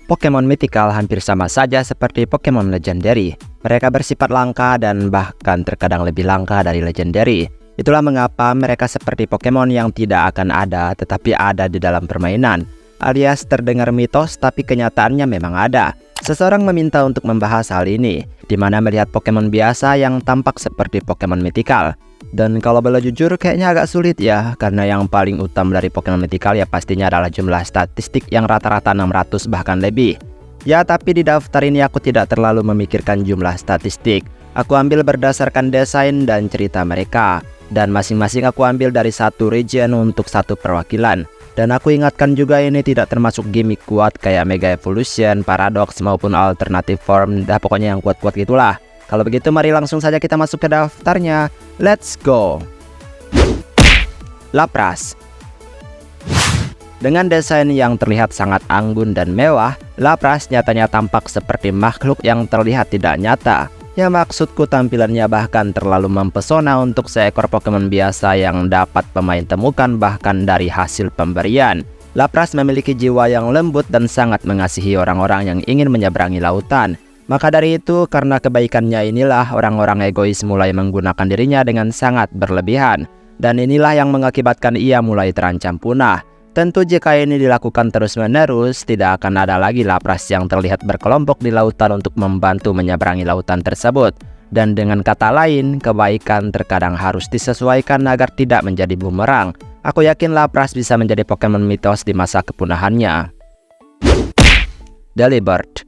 Pokemon mythical hampir sama saja seperti Pokemon legendary. Mereka bersifat langka dan bahkan terkadang lebih langka dari legendary. Itulah mengapa mereka seperti Pokemon yang tidak akan ada tetapi ada di dalam permainan. Alias terdengar mitos tapi kenyataannya memang ada. Seseorang meminta untuk membahas hal ini, di mana melihat Pokemon biasa yang tampak seperti Pokemon mythical. Dan kalau boleh jujur kayaknya agak sulit ya, karena yang paling utama dari Pokemon mythical ya pastinya adalah jumlah statistik yang rata-rata 600 bahkan lebih. Ya tapi di daftar ini aku tidak terlalu memikirkan jumlah statistik. Aku ambil berdasarkan desain dan cerita mereka. Dan masing-masing aku ambil dari satu region untuk satu perwakilan. Dan aku ingatkan juga ini tidak termasuk gimmick kuat kayak Mega Evolution, Paradox maupun Alternative Form. Dah pokoknya yang kuat-kuat gitulah. Kalau begitu mari langsung saja kita masuk ke daftarnya. Let's go. Lapras. Dengan desain yang terlihat sangat anggun dan mewah, Lapras nyatanya tampak seperti makhluk yang terlihat tidak nyata. Ya maksudku tampilannya bahkan terlalu mempesona untuk seekor Pokemon biasa yang dapat pemain temukan bahkan dari hasil pemberian. Lapras memiliki jiwa yang lembut dan sangat mengasihi orang-orang yang ingin menyeberangi lautan. Maka dari itu, karena kebaikannya inilah orang-orang egois mulai menggunakan dirinya dengan sangat berlebihan. Dan inilah yang mengakibatkan ia mulai terancam punah. Tentu jika ini dilakukan terus-menerus, tidak akan ada lagi Lapras yang terlihat berkelompok di lautan untuk membantu menyeberangi lautan tersebut. Dan dengan kata lain, kebaikan terkadang harus disesuaikan agar tidak menjadi bumerang. Aku yakin Lapras bisa menjadi Pokemon mitos di masa kepunahannya. Delibird.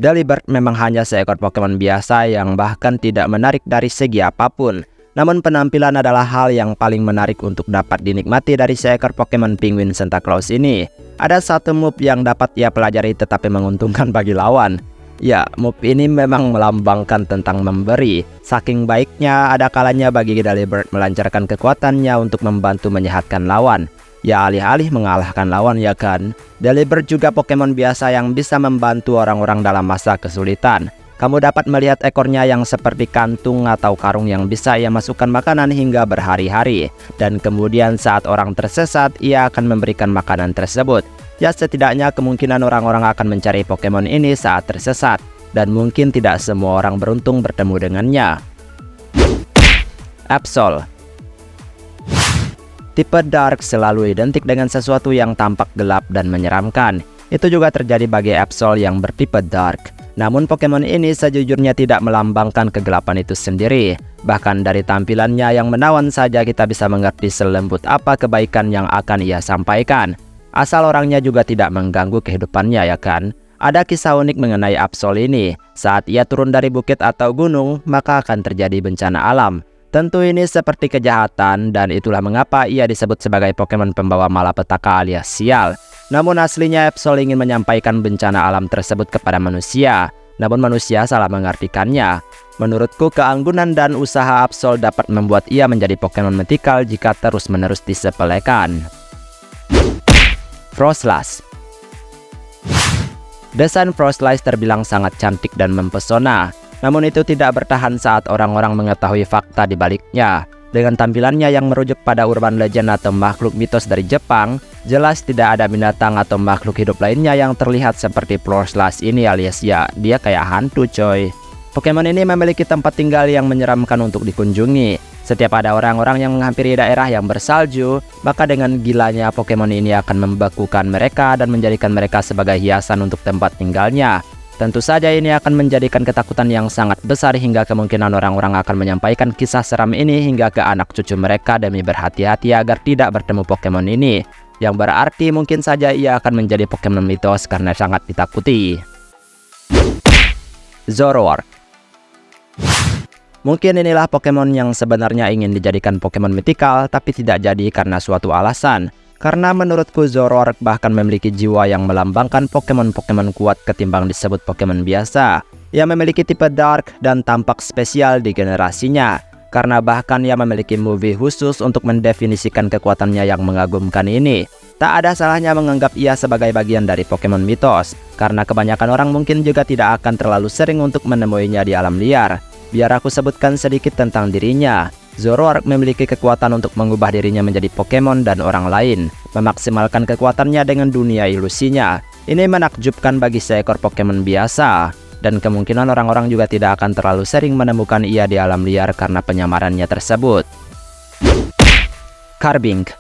Delibird memang hanya seekor Pokemon biasa yang bahkan tidak menarik dari segi apapun. Namun penampilan adalah hal yang paling menarik untuk dapat dinikmati dari seekor Pokemon Penguin Santa Claus ini. Ada satu move yang dapat ia pelajari tetapi menguntungkan bagi lawan. Ya, move ini memang melambangkan tentang memberi. Saking baiknya, ada kalanya bagi Delibird melancarkan kekuatannya untuk membantu menyehatkan lawan. Ya alih-alih mengalahkan lawan ya kan. Delibird juga Pokemon biasa yang bisa membantu orang-orang dalam masa kesulitan. Kamu dapat melihat ekornya yang seperti kantung atau karung yang bisa ia masukkan makanan hingga berhari-hari. Dan kemudian saat orang tersesat, ia akan memberikan makanan tersebut. Ya setidaknya kemungkinan orang-orang akan mencari Pokemon ini saat tersesat. Dan mungkin tidak semua orang beruntung bertemu dengannya. Absol. Tipe Dark selalu identik dengan sesuatu yang tampak gelap dan menyeramkan. Itu juga terjadi bagi Absol yang bertipe Dark. Namun Pokemon ini sejujurnya tidak melambangkan kegelapan itu sendiri. Bahkan dari tampilannya yang menawan saja kita bisa mengerti selembut apa kebaikan yang akan ia sampaikan. Asal orangnya juga tidak mengganggu kehidupannya ya kan. Ada kisah unik mengenai Absol ini. Saat ia turun dari bukit atau gunung, maka akan terjadi bencana alam. Tentu ini seperti kejahatan dan itulah mengapa ia disebut sebagai Pokemon pembawa malapetaka alias sial. Namun aslinya Absol ingin menyampaikan bencana alam tersebut kepada manusia. Namun manusia salah mengartikannya. Menurutku keanggunan dan usaha Absol dapat membuat ia menjadi Pokemon mythical jika terus-menerus disepelekan. Froslass. Desain Froslass terbilang sangat cantik dan mempesona. Namun itu tidak bertahan saat orang-orang mengetahui fakta di baliknya. Dengan tampilannya yang merujuk pada urban legend atau makhluk mitos dari Jepang, jelas tidak ada binatang atau makhluk hidup lainnya yang terlihat seperti Froslass ini alias ya, dia kayak hantu coy. Pokemon ini memiliki tempat tinggal yang menyeramkan untuk dikunjungi. Setiap ada orang-orang yang menghampiri daerah yang bersalju, maka dengan gilanya Pokemon ini akan membekukan mereka dan menjadikan mereka sebagai hiasan untuk tempat tinggalnya. Tentu saja ini akan menjadikan ketakutan yang sangat besar hingga kemungkinan orang-orang akan menyampaikan kisah seram ini hingga ke anak cucu mereka demi berhati-hati agar tidak bertemu Pokemon ini. Yang berarti mungkin saja ia akan menjadi Pokemon mitos karena sangat ditakuti. Zoroark. Mungkin inilah Pokemon yang sebenarnya ingin dijadikan Pokemon mythical tapi tidak jadi karena suatu alasan. Karena menurutku Zoroark bahkan memiliki jiwa yang melambangkan Pokemon-Pokemon kuat ketimbang disebut Pokemon biasa. Ia memiliki tipe Dark dan tampak spesial di generasinya. Karena bahkan ia memiliki movie khusus untuk mendefinisikan kekuatannya yang mengagumkan ini. Tak ada salahnya menganggap ia sebagai bagian dari Pokemon mitos. Karena kebanyakan orang mungkin juga tidak akan terlalu sering untuk menemuinya di alam liar. Biar aku sebutkan sedikit tentang dirinya. Zoroark memiliki kekuatan untuk mengubah dirinya menjadi Pokemon dan orang lain, memaksimalkan kekuatannya dengan dunia ilusinya. Ini menakjubkan bagi seekor Pokemon biasa, dan kemungkinan orang-orang juga tidak akan terlalu sering menemukan ia di alam liar karena penyamarannya tersebut. Carbink.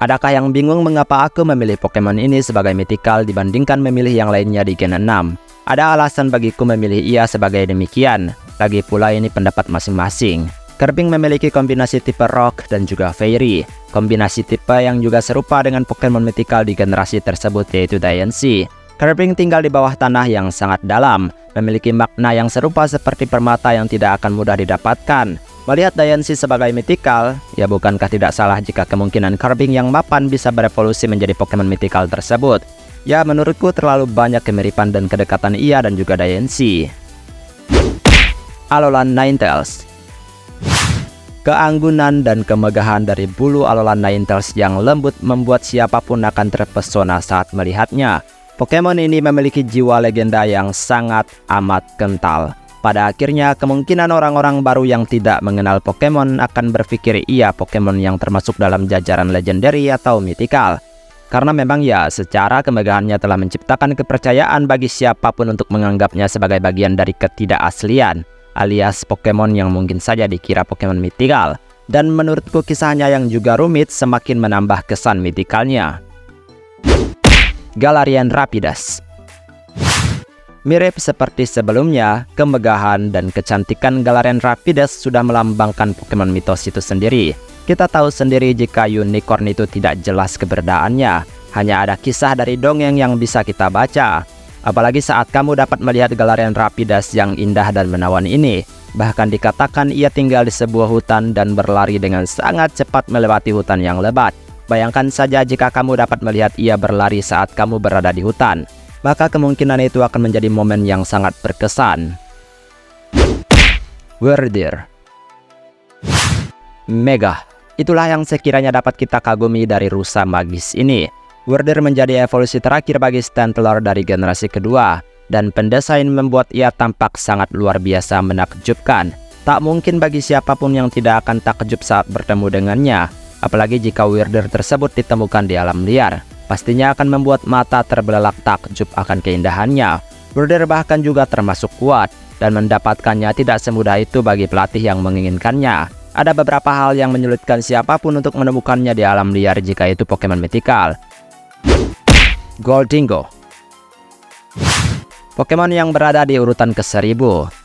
Adakah yang bingung mengapa aku memilih Pokemon ini sebagai mythical dibandingkan memilih yang lainnya di Gen 6? Ada alasan bagiku memilih ia sebagai demikian. Lagi pula ini pendapat masing-masing. Carbink memiliki kombinasi tipe Rock dan juga Fairy. Kombinasi tipe yang juga serupa dengan Pokemon mythical di generasi tersebut yaitu Diancie. Carbink tinggal di bawah tanah yang sangat dalam, memiliki makna yang serupa seperti permata yang tidak akan mudah didapatkan. Melihat Diancie sebagai mythical, ya bukankah tidak salah jika kemungkinan Carbink yang mapan bisa berevolusi menjadi Pokemon mythical tersebut? Ya menurutku terlalu banyak kemiripan dan kedekatan ia dan juga Diancie. Alolan Ninetales. Keanggunan dan kemegahan dari bulu Alolan Ninetales yang lembut membuat siapapun akan terpesona saat melihatnya. Pokemon ini memiliki jiwa legenda yang sangat amat kental. Pada akhirnya, kemungkinan orang-orang baru yang tidak mengenal Pokemon akan berpikir ia Pokemon yang termasuk dalam jajaran legendary atau mythical. Karena memang ya, secara kemegahannya telah menciptakan kepercayaan bagi siapapun untuk menganggapnya sebagai bagian dari ketidakaslian, alias Pokemon yang mungkin saja dikira Pokemon mythical. Dan menurutku kisahnya yang juga rumit semakin menambah kesan mythicalnya. Galarian Rapidash. Mirip seperti sebelumnya, kemegahan dan kecantikan Galarian Rapidash sudah melambangkan Pokemon mitos itu sendiri. Kita tahu sendiri jika unicorn itu tidak jelas keberadaannya, hanya ada kisah dari dongeng yang bisa kita baca. Apalagi saat kamu dapat melihat Galarian Rapidash yang indah dan menawan ini. Bahkan dikatakan ia tinggal di sebuah hutan dan berlari dengan sangat cepat melewati hutan yang lebat. Bayangkan saja jika kamu dapat melihat ia berlari saat kamu berada di hutan. Maka kemungkinan itu akan menjadi momen yang sangat berkesan. Wyrdeer. Mega. Itulah yang sekiranya dapat kita kagumi dari rusa magis ini. Wyrdeer menjadi evolusi terakhir bagi Stantler dari generasi kedua, dan pendesain membuat ia tampak sangat luar biasa menakjubkan. Tak mungkin bagi siapapun yang tidak akan takjub saat bertemu dengannya, apalagi jika Wyrdeer tersebut ditemukan di alam liar. Pastinya akan membuat mata terbelalak takjub akan keindahannya. Wyrdeer bahkan juga termasuk kuat, dan mendapatkannya tidak semudah itu bagi pelatih yang menginginkannya. Ada beberapa hal yang menyulitkan siapapun untuk menemukannya di alam liar jika itu Pokemon mythical. Gholdengo. Pokemon yang berada di urutan ke-1000.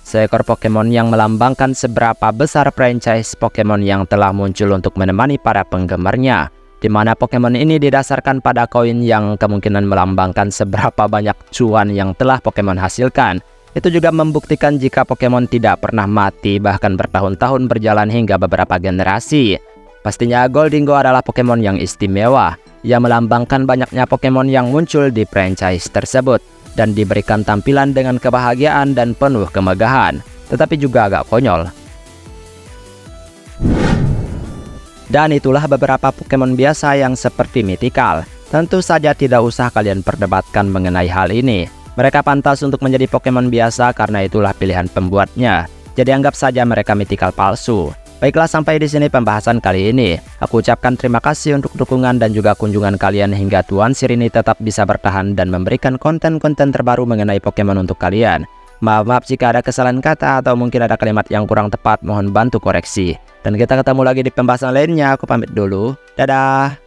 Seekor Pokemon yang melambangkan seberapa besar franchise Pokemon yang telah muncul untuk menemani para penggemarnya, di mana Pokemon ini didasarkan pada koin yang kemungkinan melambangkan seberapa banyak cuan yang telah Pokemon hasilkan. Itu juga membuktikan jika Pokemon tidak pernah mati bahkan bertahun-tahun berjalan hingga beberapa generasi. Pastinya Gholdengo adalah Pokemon yang istimewa, yang melambangkan banyaknya Pokemon yang muncul di franchise tersebut, dan diberikan tampilan dengan kebahagiaan dan penuh kemegahan, tetapi juga agak konyol. Dan itulah beberapa Pokemon biasa yang seperti mythical. Tentu saja tidak usah kalian perdebatkan mengenai hal ini. Mereka pantas untuk menjadi Pokemon biasa karena itulah pilihan pembuatnya. Jadi anggap saja mereka mythical palsu. Baiklah, sampai di sini pembahasan kali ini. Aku ucapkan terima kasih untuk dukungan dan juga kunjungan kalian hingga Tuan Sirini tetap bisa bertahan dan memberikan konten-konten terbaru mengenai Pokemon untuk kalian. Maaf jika ada kesalahan kata atau mungkin ada kalimat yang kurang tepat, mohon bantu koreksi. Dan kita ketemu lagi di pembahasan lainnya. Aku pamit dulu. Dadah.